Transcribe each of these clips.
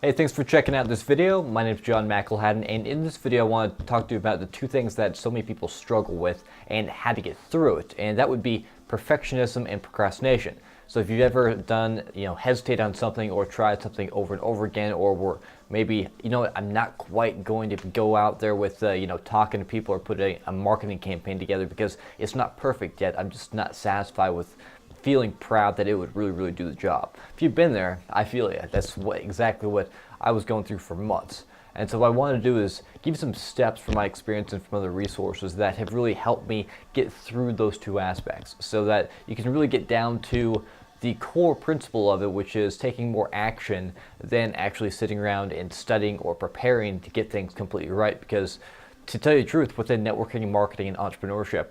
Hey, thanks for checking out this video. My name is John McElhatton, and in this video I want to talk to you about the two things that so many people struggle with and how to get through it, and that would be perfectionism and procrastination. So if you've ever done, hesitate on something or tried something over and over again, or were maybe, I'm not quite going to go out there with, talking to people or putting a marketing campaign together because it's not perfect yet. I'm just not satisfied with feeling proud that it would really do the job. If you've been there, I feel you. That's exactly what I was going through for months. And so what I want to do is give you some steps from my experience and from other resources that have really helped me get through those two aspects so that you can really get down to the core principle of it, which is taking more action than actually sitting around and studying or preparing to get things completely right. Because to tell you the truth, within networking, marketing, and entrepreneurship,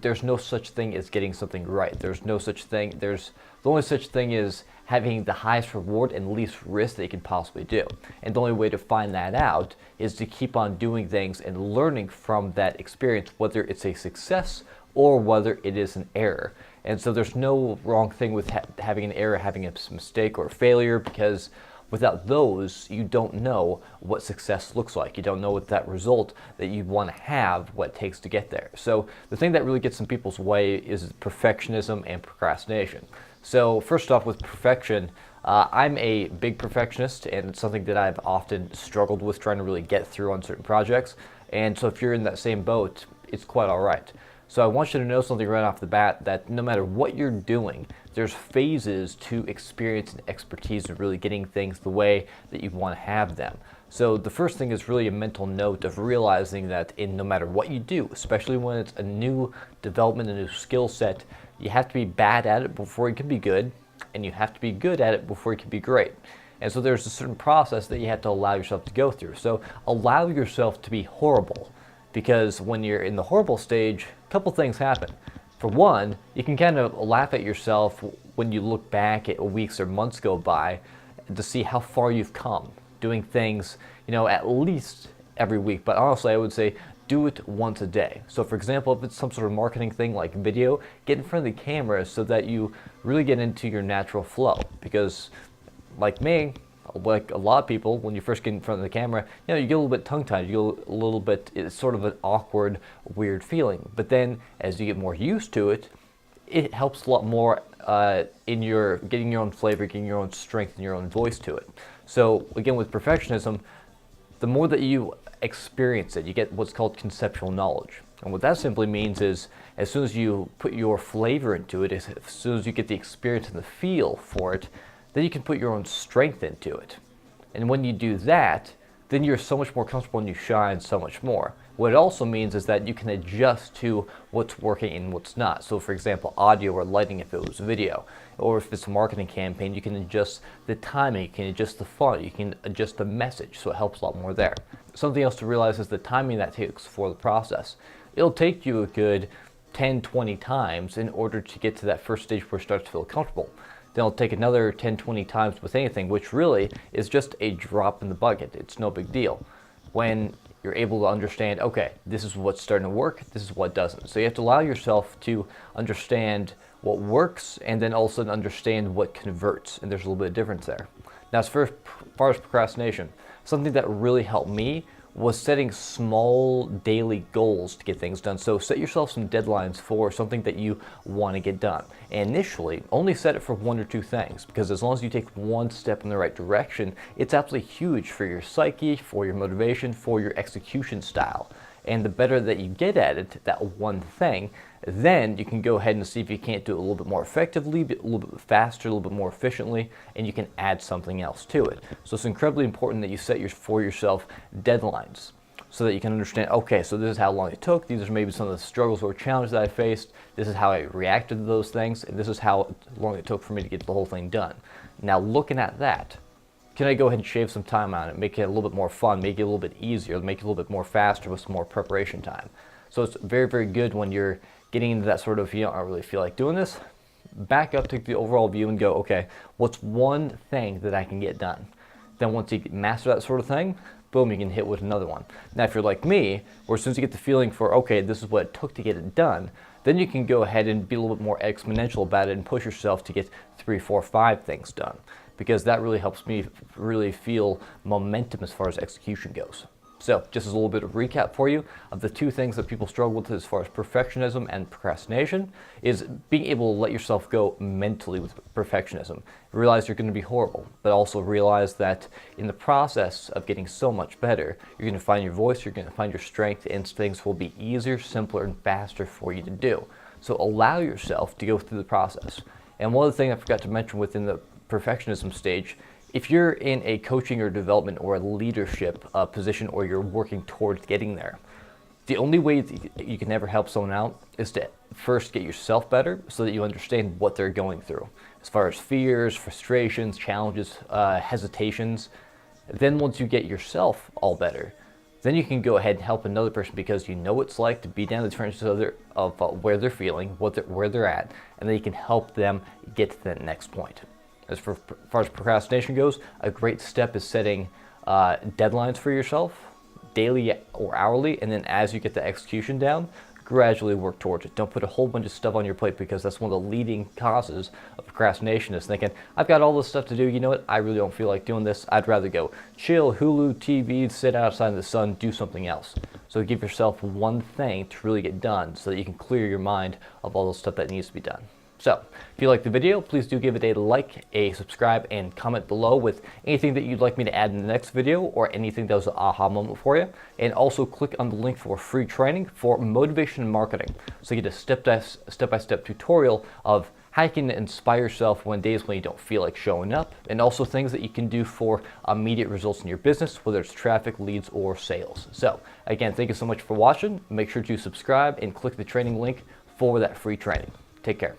there's no such thing as getting something right. There's no such thing. The only such thing is having the highest reward and least risk that you can possibly do. And the only way to find that out is to keep on doing things and learning from that experience, whether it's a success or whether it is an error. And so there's no wrong thing with having an error, having a mistake or a failure, because without those, you don't know what success looks like. You don't know what that result that you want to have, what it takes to get there. So the thing that really gets in people's way is perfectionism and procrastination. So first off, with perfection, I'm a big perfectionist, and it's something that I've often struggled with trying to really get through on certain projects. And so if you're in that same boat, it's quite all right. So I want you to know something right off the bat, that no matter what you're doing, there's phases to experience and expertise of really getting things the way that you want to have them. So the first thing is really a mental note of realizing that no matter what you do, especially when it's a new development, a new skill set, you have to be bad at it before you can be good, and you have to be good at it before you can be great. And so there's a certain process that you have to allow yourself to go through. So allow yourself to be horrible, because when you're in the horrible stage, a couple things happen. For one, you can kind of laugh at yourself when you look back at weeks or months go by to see how far you've come, doing things, at least every week. But honestly, I would say do it once a day. So for example, if it's some sort of marketing thing like video, get in front of the camera so that you really get into your natural flow. Because like me, like a lot of people, when you first get in front of the camera, you get a little bit tongue-tied, you get a little bit, it's sort of an awkward, weird feeling. But then as you get more used to it, it helps a lot more in your getting your own flavor, getting your own strength and your own voice to it. So again, with perfectionism, the more that you experience it, you get what's called conceptual knowledge. And what that simply means is as soon as you put your flavor into it, as soon as you get the experience and the feel for it, then you can put your own strength into it. And when you do that, then you're so much more comfortable and you shine so much more. What it also means is that you can adjust to what's working and what's not. So for example, audio or lighting if it was video, or if it's a marketing campaign, you can adjust the timing, you can adjust the font, you can adjust the message, so it helps a lot more there. Something else to realize is the timing that takes for the process. It'll take you a good 10, 20 times in order to get to that first stage where it starts to feel comfortable. Then it'll take another 10, 20 times with anything, which really is just a drop in the bucket. It's no big deal. When you're able to understand, okay, this is what's starting to work, this is what doesn't. So you have to allow yourself to understand what works and then also understand what converts. And there's a little bit of difference there. Now, as far as procrastination, something that really helped me was setting small daily goals to get things done. So set yourself some deadlines for something that you want to get done. And initially, only set it for one or two things, because as long as you take one step in the right direction, it's absolutely huge for your psyche, for your motivation, for your execution style. And the better that you get at it, that one thing, then you can go ahead and see if you can't do it a little bit more effectively, a little bit faster, a little bit more efficiently, and you can add something else to it. So it's incredibly important that you set for yourself deadlines so that you can understand, okay, so this is how long it took, these are maybe some of the struggles or challenges that I faced, this is how I reacted to those things, and this is how long it took for me to get the whole thing done. Now looking at that, can I go ahead and shave some time on it, make it a little bit more fun, make it a little bit easier, make it a little bit more faster with some more preparation time? So it's very good when you're getting into that sort of, I don't really feel like doing this. Back up, take the overall view and go, okay, what's one thing that I can get done? Then once you master that sort of thing, boom, you can hit with another one. Now if you're like me, where as soon as you get the feeling for, okay, this is what it took to get it done, then you can go ahead and be a little bit more exponential about it and push yourself to get 3, 4, 5 things done. because that really helps me really feel momentum as far as execution goes. So just as a little bit of recap for you of the two things that people struggle with as far as perfectionism and procrastination is being able to let yourself go mentally with perfectionism. Realize you're going to be horrible, but also realize that in the process of getting so much better, you're going to find your voice, you're going to find your strength, and things will be easier, simpler, and faster for you to do. So allow yourself to go through the process. And one of the things I forgot to mention within the perfectionism stage, if you're in a coaching or development or a leadership position, or you're working towards getting there, the only way that you can ever help someone out is to first get yourself better so that you understand what they're going through as far as fears, frustrations, challenges, hesitations. Then once you get yourself all better, then you can go ahead and help another person, because you know what it's like to be down the trenches of where they're feeling, where they're at, and then you can help them get to that next point. As far as procrastination goes, a great step is setting deadlines for yourself, daily or hourly, and then as you get the execution down, gradually work towards it. Don't put a whole bunch of stuff on your plate, because that's one of the leading causes of procrastination, is thinking, I've got all this stuff to do, you know what, I really don't feel like doing this, I'd rather go chill, Hulu, TV, sit outside in the sun, do something else. So give yourself one thing to really get done so that you can clear your mind of all the stuff that needs to be done. So, if you liked the video, please do give it a like, a subscribe, and comment below with anything that you'd like me to add in the next video, or anything that was an aha moment for you. And also click on the link for free training for motivation and marketing, so you get a step-by-step tutorial of how you can inspire yourself when days when you don't feel like showing up, and also things that you can do for immediate results in your business, whether it's traffic, leads, or sales. So, again, thank you so much for watching. Make sure to subscribe and click the training link for that free training. Take care.